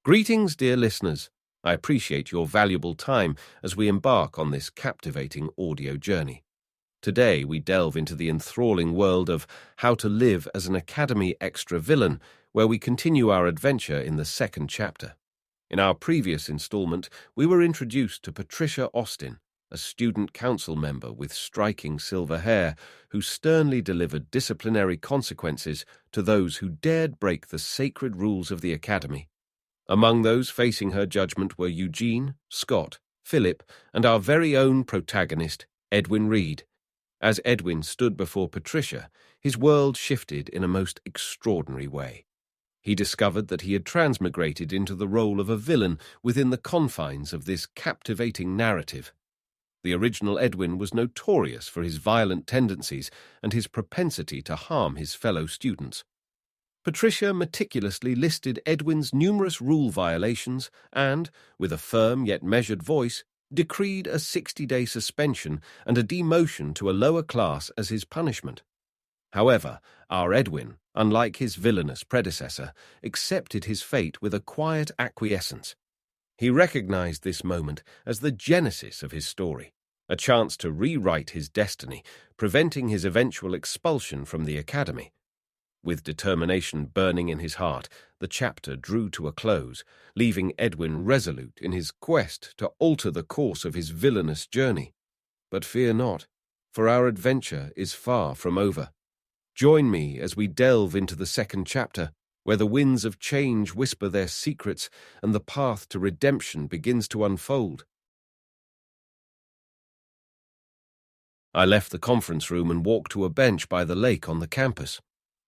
Greetings, dear listeners. I appreciate your valuable time as we embark on this captivating audio journey. Today, we delve into the enthralling world of How to Live as an Academy Extra Villain, where we continue our adventure in the second chapter. In our previous installment, we were introduced to Patricia Austin, a student council member with striking silver hair who sternly delivered disciplinary consequences to those who dared break the sacred rules of the academy. Among those facing her judgment were Eugene, Scott, Philip, and our very own protagonist, Edwin Reed. As Edwin stood before Patricia, his world shifted in a most extraordinary way. He discovered that he had transmigrated into the role of a villain within the confines of this captivating narrative. The original Edwin was notorious for his violent tendencies and his propensity to harm his fellow students. Patricia meticulously listed Edwin's numerous rule violations and, with a firm yet measured voice, decreed a 60-day suspension and a demotion to a lower class as his punishment. However, our Edwin, unlike his villainous predecessor, accepted his fate with a quiet acquiescence. He recognized this moment as the genesis of his story, a chance to rewrite his destiny, preventing his eventual expulsion from the academy. With determination burning in his heart, the chapter drew to a close, leaving Edwin resolute in his quest to alter the course of his villainous journey. But fear not, for our adventure is far from over. Join me as we delve into the second chapter, where the winds of change whisper their secrets and the path to redemption begins to unfold. I left the conference room and walked to a bench by the lake on the campus.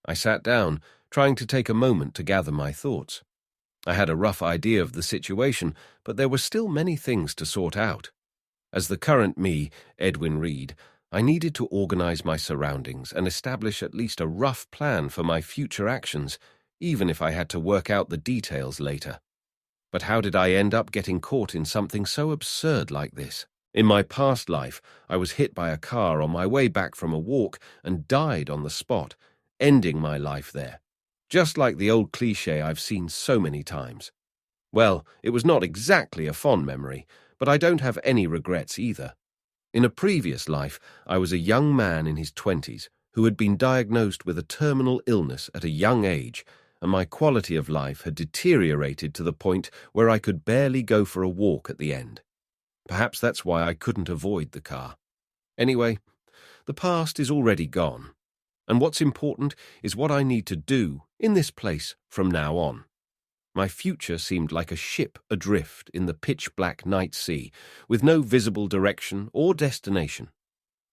I sat down, trying to take a moment to gather my thoughts. I had a rough idea of the situation, but there were still many things to sort out. As the current me, Edwin Reed, I needed to organize my surroundings and establish at least a rough plan for my future actions, even if I had to work out the details later. But how did I end up getting caught in something so absurd like this? In my past life, I was hit by a car on my way back from a walk and died on the spot, ending my life there, just like the old cliché I've seen so many times. Well, it was not exactly a fond memory, but I don't have any regrets either. In a previous life, I was a young man in his 20s who had been diagnosed with a terminal illness at a young age, and my quality of life had deteriorated to the point where I could barely go for a walk at the end. Perhaps that's why I couldn't avoid the car. Anyway, the past is already gone. And what's important is what I need to do in this place from now on. My future seemed like a ship adrift in the pitch-black night sea, with no visible direction or destination.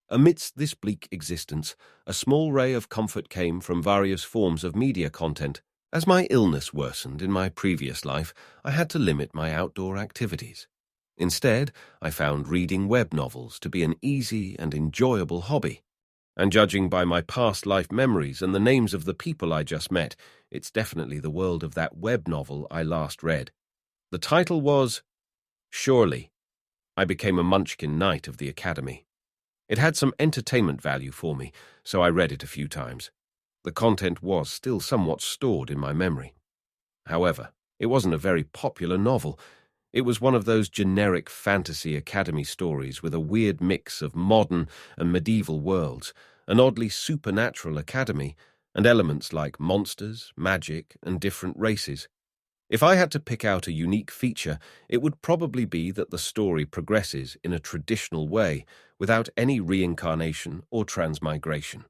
Amidst this bleak existence, a small ray of comfort came from various forms of media content. As my illness worsened in my previous life, I had to limit my outdoor activities. Instead, I found reading web novels to be an easy and enjoyable hobby. And judging by my past life memories and the names of the people I just met, it's definitely the world of that web novel I last read. The title was Surely. I became a Munchkin Knight of the Academy. It had some entertainment value for me, so I read it a few times. The content was still somewhat stored in my memory. However, it wasn't a very popular novel. It was one of those generic fantasy academy stories with a weird mix of modern and medieval worlds, an oddly supernatural academy, and elements like monsters, magic, and different races. If I had to pick out a unique feature, it would probably be that the story progresses in a traditional way, without any reincarnation or transmigration.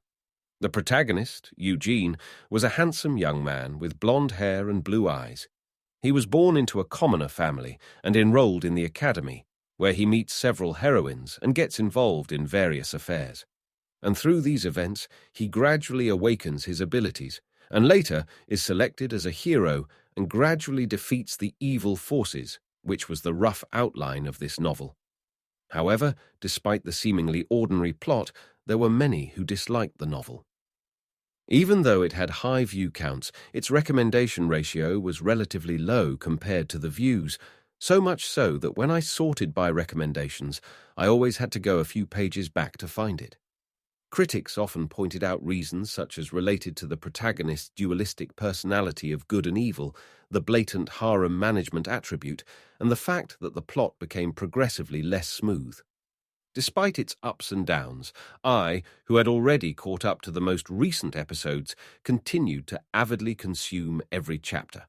The protagonist, Eugene, was a handsome young man with blonde hair and blue eyes. He was born into a commoner family and enrolled in the academy, where he meets several heroines and gets involved in various affairs. And through these events, he gradually awakens his abilities, and later is selected as a hero and gradually defeats the evil forces, which was the rough outline of this novel. However, despite the seemingly ordinary plot, there were many who disliked the novel. Even though it had high view counts, its recommendation ratio was relatively low compared to the views, so much so that when I sorted by recommendations, I always had to go a few pages back to find it. Critics often pointed out reasons such as related to the protagonist's dualistic personality of good and evil, the blatant harem management attribute, and the fact that the plot became progressively less smooth. Despite its ups and downs, I, who had already caught up to the most recent episodes, continued to avidly consume every chapter.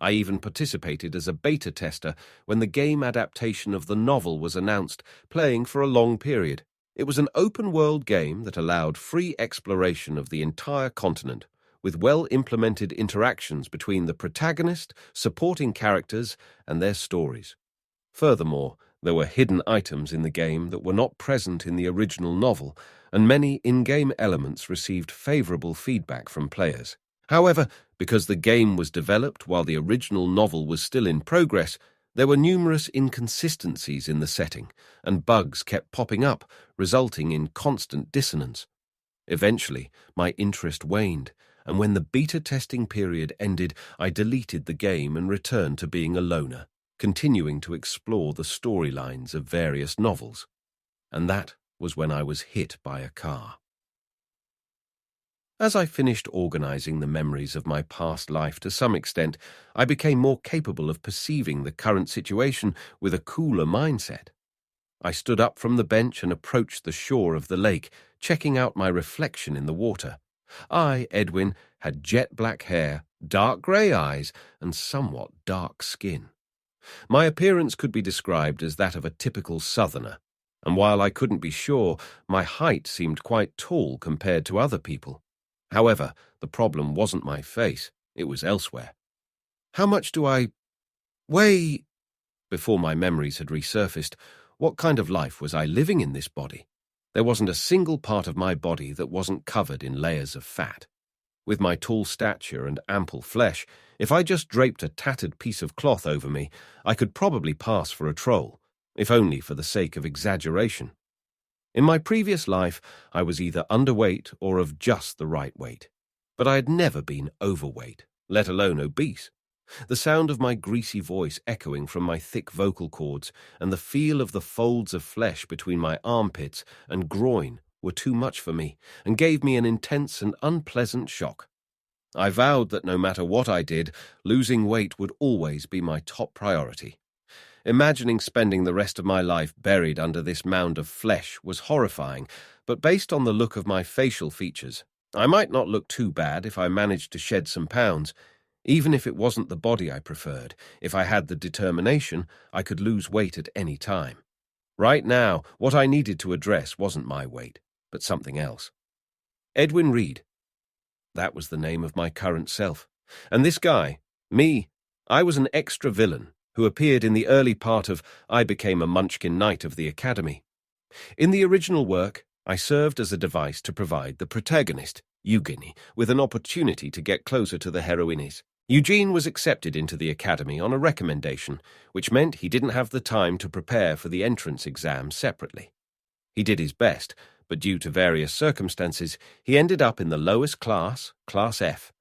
I even participated as a beta tester when the game adaptation of the novel was announced, playing for a long period. It was an open-world game that allowed free exploration of the entire continent, with well-implemented interactions between the protagonist, supporting characters, and their stories. Furthermore, there were hidden items in the game that were not present in the original novel, and many in-game elements received favorable feedback from players. However, because the game was developed while the original novel was still in progress, there were numerous inconsistencies in the setting, and bugs kept popping up, resulting in constant dissonance. Eventually, my interest waned, and when the beta testing period ended, I deleted the game and returned to being a loner, continuing to explore the storylines of various novels. And that was when I was hit by a car. As I finished organizing the memories of my past life to some extent, I became more capable of perceiving the current situation with a cooler mindset. I stood up from the bench and approached the shore of the lake, checking out my reflection in the water. I, Edwin, had jet black hair, dark grey eyes, and somewhat dark skin. My appearance could be described as that of a typical southerner, and while I couldn't be sure, my height seemed quite tall compared to other people. However, the problem wasn't my face, it was elsewhere. How much do I weigh? Before my memories had resurfaced, what kind of life was I living in this body? There wasn't a single part of my body that wasn't covered in layers of fat. With my tall stature and ample flesh, if I just draped a tattered piece of cloth over me, I could probably pass for a troll, if only for the sake of exaggeration. In my previous life, I was either underweight or of just the right weight. But I had never been overweight, let alone obese. The sound of my greasy voice echoing from my thick vocal cords and the feel of the folds of flesh between my armpits and groin were too much for me and gave me an intense and unpleasant shock. I vowed that no matter what I did, losing weight would always be my top priority. Imagining spending the rest of my life buried under this mound of flesh was horrifying, but based on the look of my facial features, I might not look too bad if I managed to shed some pounds. Even if it wasn't the body I preferred, if I had the determination, I could lose weight at any time. Right now, what I needed to address wasn't my weight, but something else. Edwin Reed. That was the name of my current self. And this guy, me, I was an extra villain who appeared in the early part of I Became a Munchkin Knight of the Academy. In the original work, I served as a device to provide the protagonist, Eugenie, with an opportunity to get closer to the heroines. Eugene was accepted into the academy on a recommendation, which meant he didn't have the time to prepare for the entrance exam separately. He did his best, but due to various circumstances, he ended up in the lowest class, Class F.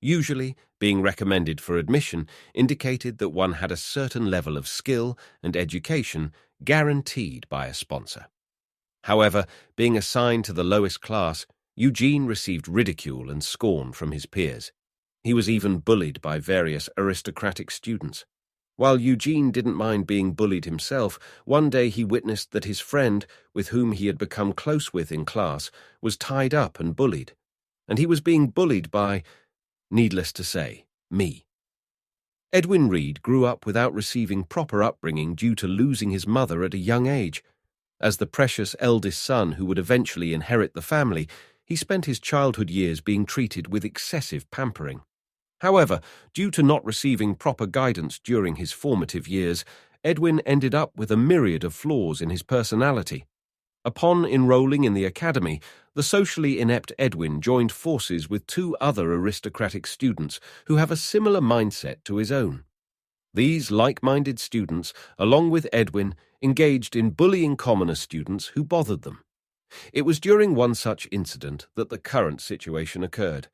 Usually, being recommended for admission indicated that one had a certain level of skill and education guaranteed by a sponsor. However, being assigned to the lowest class, Eugene received ridicule and scorn from his peers. He was even bullied by various aristocratic students. While Eugene didn't mind being bullied himself, one day he witnessed that his friend, with whom he had become close with in class, was tied up and bullied. And he was being bullied by, needless to say, me. Edwin Reed grew up without receiving proper upbringing due to losing his mother at a young age. As the precious eldest son who would eventually inherit the family, he spent his childhood years being treated with excessive pampering. However, due to not receiving proper guidance during his formative years, Edwin ended up with a myriad of flaws in his personality. Upon enrolling in the academy, the socially inept Edwin joined forces with two other aristocratic students who have a similar mindset to his own. These like-minded students, along with Edwin, engaged in bullying commoner students who bothered them. It was during one such incident that the current situation occurred.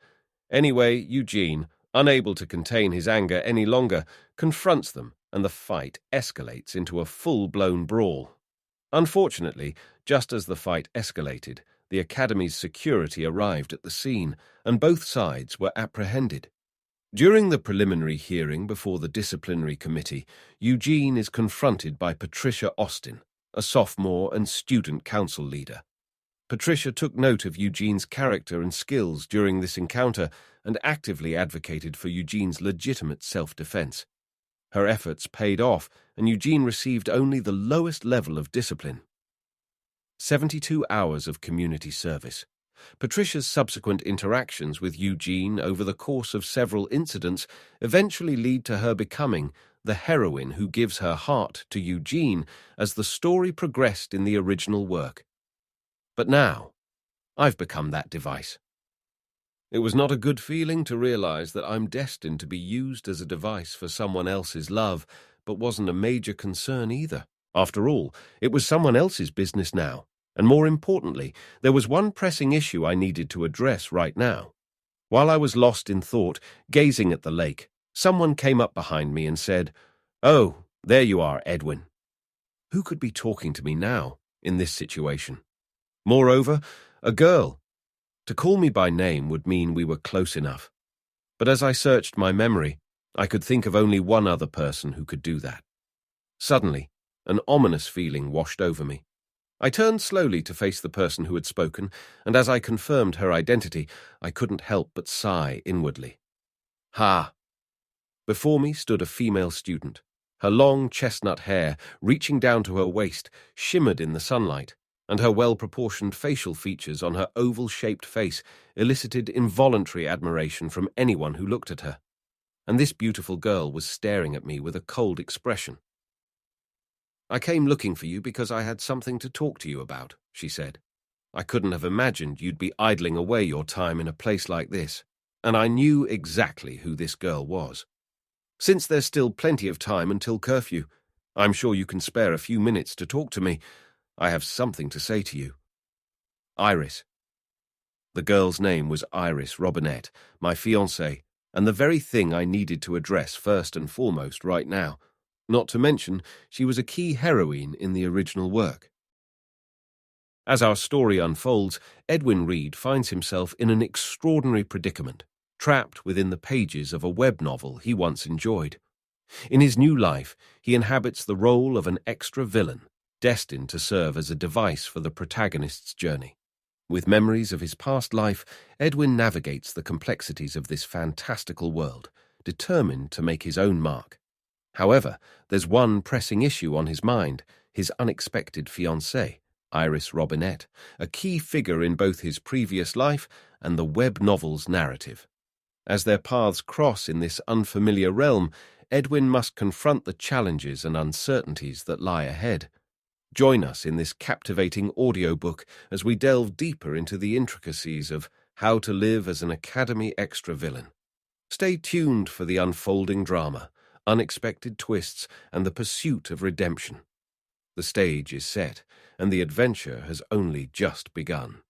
Anyway, Eugene, unable to contain his anger any longer, confronts them, and the fight escalates into a full-blown brawl. Unfortunately, just as the fight escalated, the Academy's security arrived at the scene, and both sides were apprehended. During the preliminary hearing before the disciplinary committee, Eugene is confronted by Patricia Austin, a sophomore and student council leader. Patricia took note of Eugene's character and skills during this encounter and actively advocated for Eugene's legitimate self-defense. Her efforts paid off, and Eugene received only the lowest level of discipline. 72 hours of community service. Patricia's subsequent interactions with Eugene over the course of several incidents eventually lead to her becoming the heroine who gives her heart to Eugene as the story progressed in the original work. But now, I've become that device. It was not a good feeling to realize that I'm destined to be used as a device for someone else's love, but wasn't a major concern either. After all, it was someone else's business now, and more importantly, there was one pressing issue I needed to address right now. While I was lost in thought, gazing at the lake, someone came up behind me and said, "Oh, there you are, Edwin." Who could be talking to me now, in this situation? Moreover, a girl. To call me by name would mean we were close enough. But as I searched my memory, I could think of only one other person who could do that. Suddenly, an ominous feeling washed over me. I turned slowly to face the person who had spoken, and as I confirmed her identity, I couldn't help but sigh inwardly. Ha! Before me stood a female student. Her long chestnut hair, reaching down to her waist, shimmered in the sunlight, and her well-proportioned facial features on her oval-shaped face elicited involuntary admiration from anyone who looked at her. And this beautiful girl was staring at me with a cold expression. "I came looking for you because I had something to talk to you about," she said. "I couldn't have imagined you'd be idling away your time in a place like this, and I knew exactly who this girl was. Since there's still plenty of time until curfew, I'm sure you can spare a few minutes to talk to me. I have something to say to you." Iris. The girl's name was Iris Robinette, my fiancée, and the very thing I needed to address first and foremost right now. Not to mention, she was a key heroine in the original work. As our story unfolds, Edwin Reed finds himself in an extraordinary predicament, trapped within the pages of a web novel he once enjoyed. In his new life, he inhabits the role of an extra villain, destined to serve as a device for the protagonist's journey. With memories of his past life, Edwin navigates the complexities of this fantastical world, determined to make his own mark. However, there's one pressing issue on his mind, his unexpected fiancée, Iris Robinette, a key figure in both his previous life and the web novel's narrative. As their paths cross in this unfamiliar realm, Edwin must confront the challenges and uncertainties that lie ahead. Join us in this captivating audiobook as we delve deeper into the intricacies of how to live as an Academy extra villain. Stay tuned for the unfolding drama, unexpected twists, and the pursuit of redemption. The stage is set, and the adventure has only just begun.